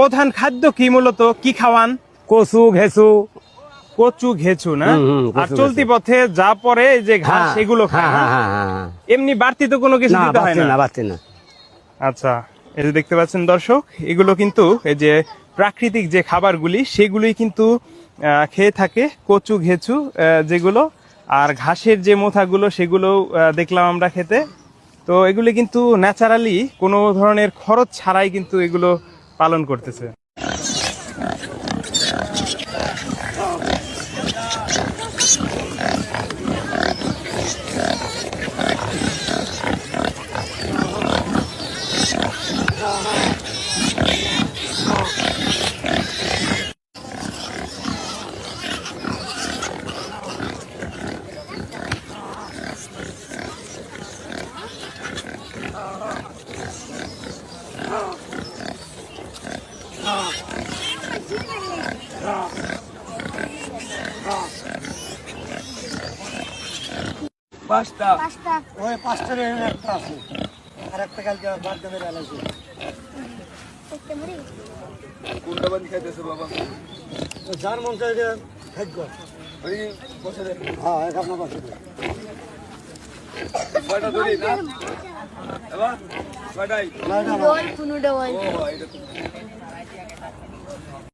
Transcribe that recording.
প্রধান খাদ্য কি মূলত কি খাওয়ান? কচু ঘেঁচু। কচু ঘেঁচু না? আর চলতি পথে যা পরে যে ঘাস সেগুলো খায় না? এমনি বাড়তি তো কোনো কিছু দিতে হয় না? বাড়তি না। আচ্ছা, এই যে দেখতে পাচ্ছেন দর্শক, এগুলো কিন্তু এই যে প্রাকৃতিক যে খাবারগুলি সেগুলোই কিন্তু খেয়ে থাকে, কচু ঘেঁচু যেগুলো, আর ঘাসের যে মোথাগুলো সেগুলো দেখলাম আমরা খেতে। তো এগুলি কিন্তু ন্যাচারালি কোনো ধরনের খরচ ছাড়াই কিন্তু এগুলো পালন করতেছে। পাঁচটা ওই পাঁচটার একটা আছে আর একটা কালকে বারদামের আলাদা কোনটা বান্ধি খাইতেছে বাবা? যার মন চাই খাদ্য ওই বসে দে। হ্যাঁ এক আপনার পাশে কয়টা ধরি না এবার? কয়টাই? না ও এটা তো